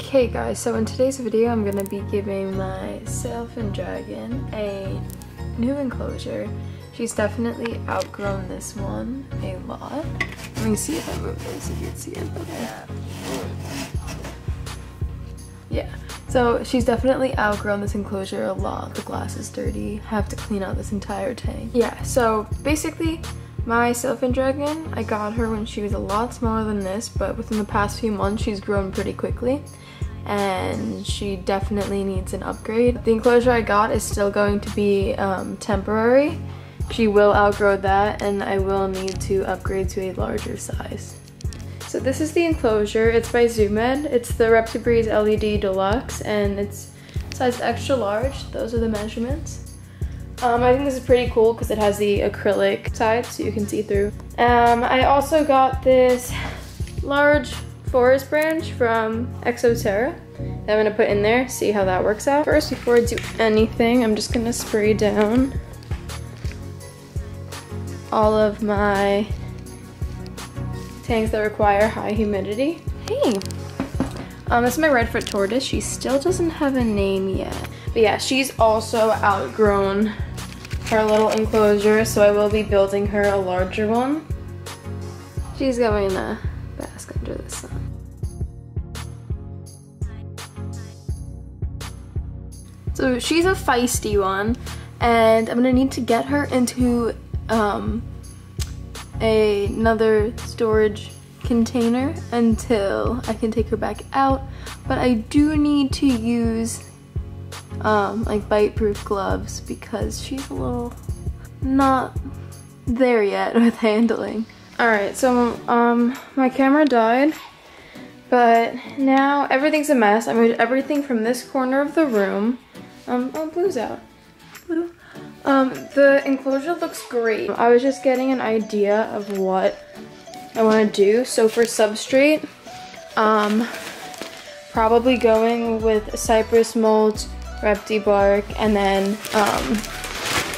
Okay guys, so in today's video I'm going to be giving my Sailfin dragon a new enclosure. She's definitely outgrown this one a lot. Let me see if I move this, if you can see it. Okay. Yeah, so she's definitely outgrown this enclosure a lot. The glass is dirty. I have to clean out this entire tank. Yeah, so basically my Sailfin dragon, I got her when she was a lot smaller than this, but within the past few months she's grown pretty quickly and she definitely needs an upgrade. The enclosure I got is still going to be temporary. She will outgrow that and I will need to upgrade to a larger size. So this is the enclosure. It's by Zoomed. It's the Reptile LED Deluxe and it's size extra large. Those are the measurements. I think this is pretty cool because it has the acrylic side so you can see through. I also got this large forest branch from Enclosure that I'm going to put in there, see how that works out. First, before I do anything, I'm just going to spray down all of my tanks that require high humidity. Hey! This is my Redfoot tortoise. She still doesn't have a name yet. But yeah, she's also outgrown her little enclosure, so I will be building her a larger one. She's going to bask under the sun. So she's a feisty one, and I'm gonna need to get her into another storage container until I can take her back out, but I do need to use like bite-proof gloves because she's a little not there yet with handling. Alright, so my camera died, but now everything's a mess. I moved everything from this corner of the room. Oh, Blue's out. The enclosure looks great. I was just getting an idea of what I want to do. So for substrate, probably going with cypress mulch, Reptile bark, and then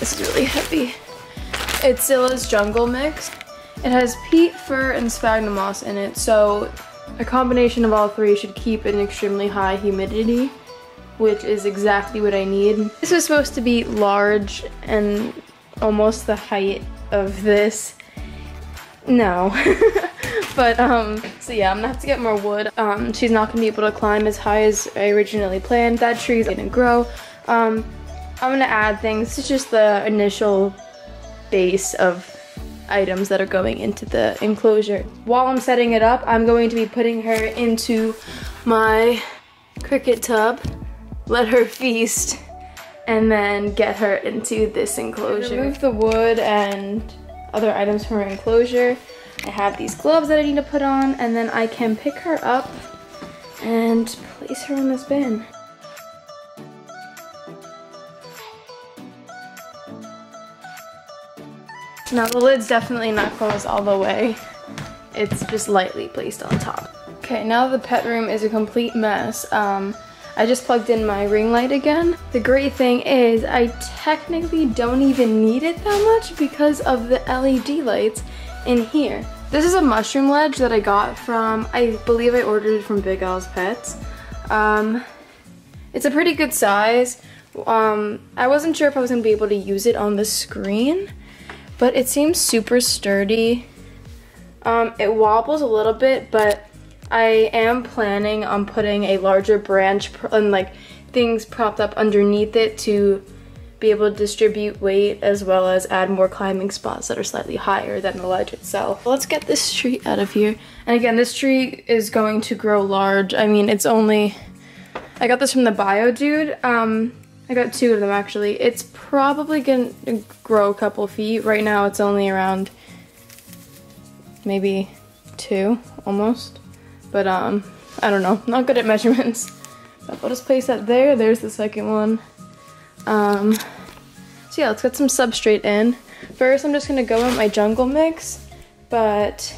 this is really heavy. It's Zilla's jungle mix. It has peat, fir, and sphagnum moss in it, so a combination of all three should keep an extremely high humidity, which is exactly what I need. This was supposed to be large and almost the height of this. No. But, so yeah, I'm gonna have to get more wood. She's not gonna be able to climb as high as I originally planned. That tree's gonna grow. I'm gonna add things. It's just the initial base of items that are going into the enclosure. While I'm setting it up, I'm going to be putting her into my cricket tub, let her feast, and then get her into this enclosure. Remove the wood and other items from her enclosure. I have these gloves that I need to put on, and then I can pick her up and place her in this bin. Now the lid's definitely not closed all the way. It's just lightly placed on top. Okay, now the pet room is a complete mess. I just plugged in my ring light again. The great thing is I technically don't even need it that much because of the LED lights in here. This is a mushroom ledge that I got from, I believe I ordered it from Big Al's Pets. It's a pretty good size. I wasn't sure if I was gonna be able to use it on the screen, but it seems super sturdy. It wobbles a little bit, but I am planning on putting a larger branch and like things propped up underneath it to be able to distribute weight as well as add more climbing spots that are slightly higher than the ledge itself. Let's get this tree out of here. And again, this tree is going to grow large. I mean, it's only, I got this from the Bio Dude. I got two of them actually. It's probably gonna grow a couple feet. Right now it's only around maybe 2 almost. But I don't know, not good at measurements. But I'll just place that there. There's the second one. So yeah, let's get some substrate in. First, I'm just gonna go with my jungle mix, but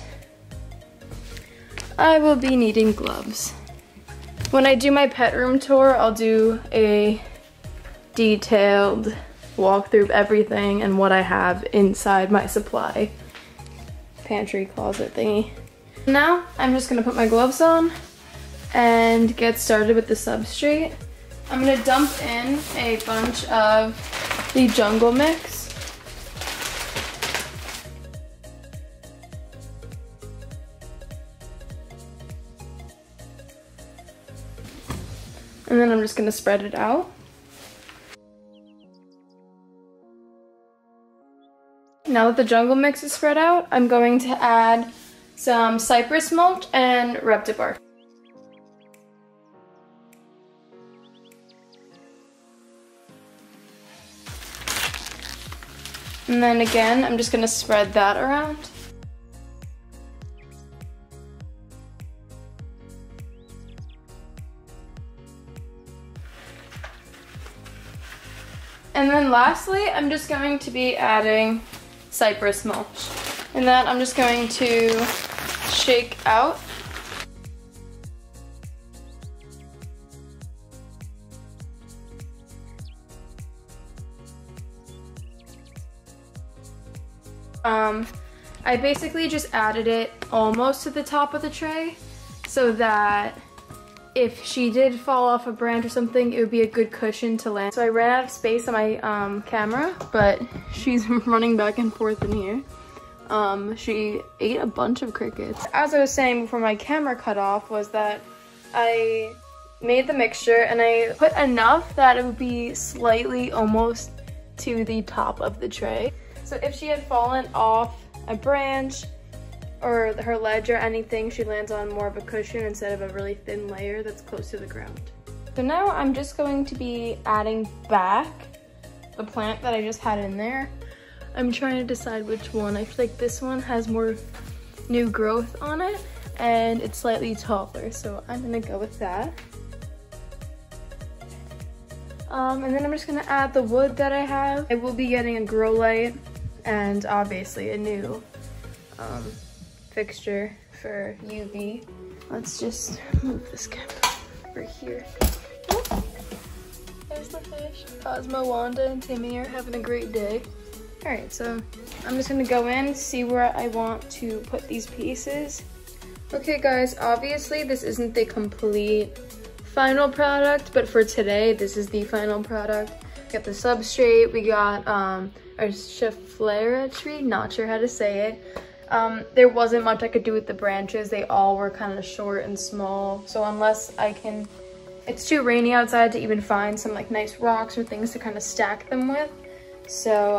I will be needing gloves. When I do my pet room tour, I'll do a detailed walkthrough of everything and what I have inside my supply pantry closet thingy. Now, I'm just gonna put my gloves on and get started with the substrate. I'm gonna dump in a bunch of the jungle mix. And then I'm just gonna spread it out. Now that the jungle mix is spread out, I'm going to add some cypress mulch and reptile bark. And then again, I'm just gonna spread that around. And then lastly, I'm just going to be adding cypress mulch. And that I'm just going to shake out. I basically just added it almost to the top of the tray so that if she did fall off a branch or something, it would be a good cushion to land. So I ran out of space on my camera, but she's running back and forth in here. She ate a bunch of crickets. As I was saying before my camera cut off was that I made the mixture and I put enough that it would be slightly almost to the top of the tray. So if she had fallen off a branch or her ledge or anything, she lands on more of a cushion instead of a really thin layer that's close to the ground. So now I'm just going to be adding back the plant that I just had in there. I'm trying to decide which one. I feel like this one has more new growth on it and it's slightly taller, so I'm gonna go with that. And then I'm just gonna add the wood that I have. I will be getting a grow light and obviously a new fixture for UV. Let's just move this camera over here. Oh, there's the fish. Cosmo, Wanda, and Timmy are having a great day. All right, so I'm just gonna go in, see where I want to put these pieces. Okay guys, obviously this isn't the complete final product, but for today, this is the final product. We got the substrate, we got our Sailfin tree, not sure how to say it. There wasn't much I could do with the branches. They all were kind of short and small. So unless I can, it's too rainy outside to even find some like nice rocks or things to kind of stack them with. So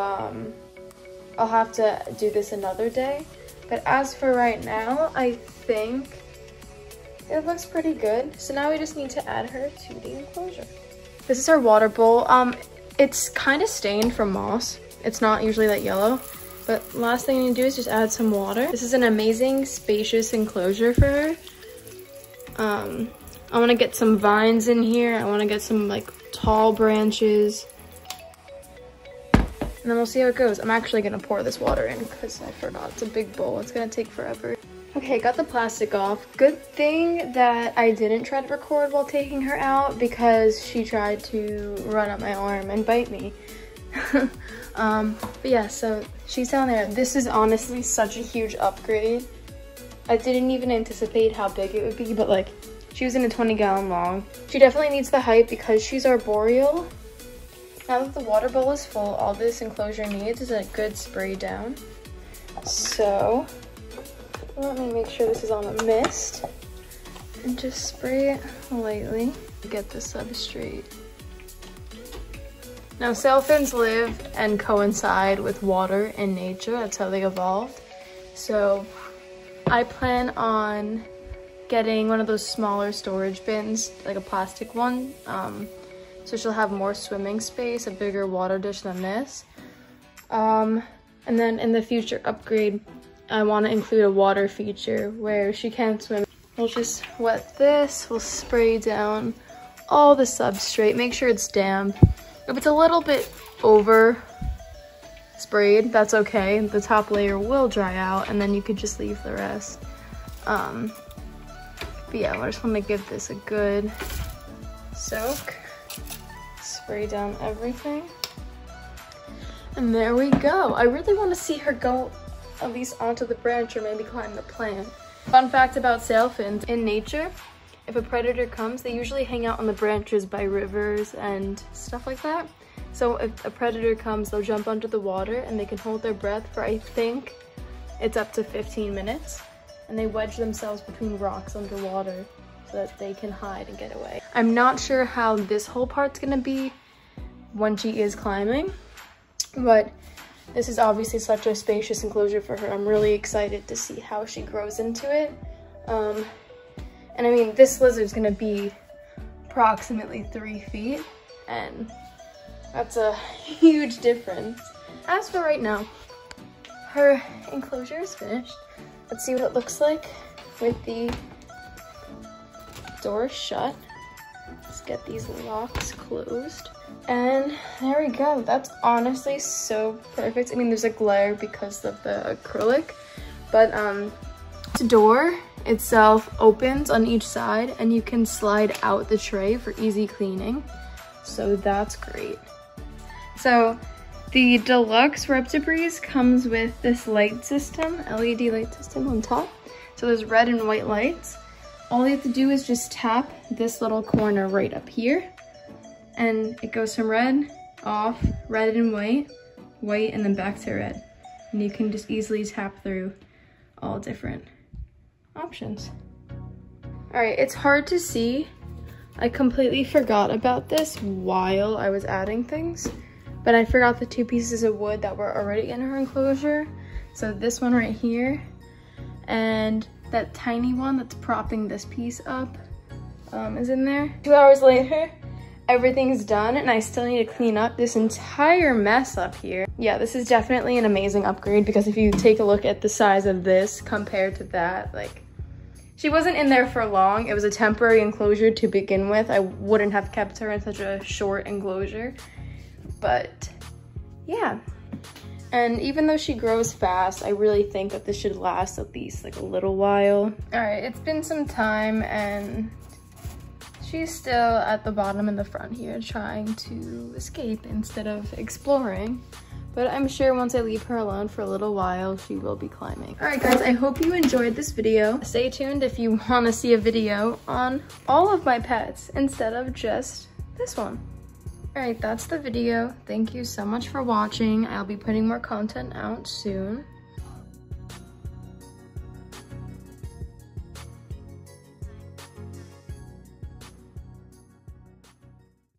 I'll have to do this another day. But as for right now, I think it looks pretty good. So now we just need to add her to the enclosure. This is our water bowl. It's kind of stained from moss. It's not usually that yellow. But last thing you need to do is just add some water. This is an amazing, spacious enclosure for her. I want to get some vines in here. I want to get some like tall branches. And then we'll see how it goes. I'm actually going to pour this water in because I forgot. It's a big bowl. It's going to take forever. Okay, got the plastic off. Good thing that I didn't try to record while taking her out because she tried to run up my arm and bite me. But yeah, so she's down there. This is honestly such a huge upgrade. I didn't even anticipate how big it would be, but like, she was in a 20-gallon long. She definitely needs the height because she's arboreal. Now that the water bowl is full, all this enclosure needs is a good spray down. So, let me make sure this is on a mist. And just spray it lightly to get the substrate. Now, sailfins live and coincide with water in nature. That's how they evolved. So, I plan on getting one of those smaller storage bins, like a plastic one. So she'll have more swimming space, a bigger water dish than this. And then in the future upgrade, I want to include a water feature where she can swim. We'll just wet this, we'll spray down all the substrate, make sure it's damp. If it's a little bit over sprayed, that's okay. The top layer will dry out and then you could just leave the rest. But yeah, I just want to give this a good soak. Spray down everything. And there we go. I really want to see her go at least onto the branch or maybe climb the plant. Fun fact about sailfins, in nature, if a predator comes, they usually hang out on the branches by rivers and stuff like that. So if a predator comes, they'll jump under the water and they can hold their breath for, I think, it's up to 15 minutes. And they wedge themselves between rocks underwater so that they can hide and get away. I'm not sure how this whole part's gonna be when she is climbing, but this is obviously such a spacious enclosure for her. I'm really excited to see how she grows into it. And I mean, this lizard's gonna be approximately 3 feet, and that's a huge difference. As for right now, her enclosure is finished. Let's see what it looks like with the door shut. Let's get these locks closed. And there we go. That's honestly so perfect. I mean, there's a glare because of the acrylic, but the door itself opens on each side and you can slide out the tray for easy cleaning. So that's great. So the deluxe Reptibreeze comes with this light system, LED light system on top. So there's red and white lights. All you have to do is just tap this little corner right up here, and it goes from red, off, red and white, white, and then back to red. And you can just easily tap through all different options. All right, it's hard to see. I completely forgot about this while I was adding things, but I forgot the 2 pieces of wood that were already in her enclosure. So this one right here, and that tiny one that's propping this piece up is in there. 2 hours later, everything's done, and I still need to clean up this entire mess up here. Yeah, this is definitely an amazing upgrade, because if you take a look at the size of this compared to that, like, she wasn't in there for long. It was a temporary enclosure to begin with. I wouldn't have kept her in such a short enclosure, but yeah. And even though she grows fast, I really think that this should last at least like a little while. All right, it's been some time and she's still at the bottom and the front here trying to escape instead of exploring. But I'm sure once I leave her alone for a little while, she will be climbing. All right, guys, I hope you enjoyed this video. Stay tuned if you want to see a video on all of my pets instead of just this one. All right, that's the video. Thank you so much for watching. I'll be putting more content out soon.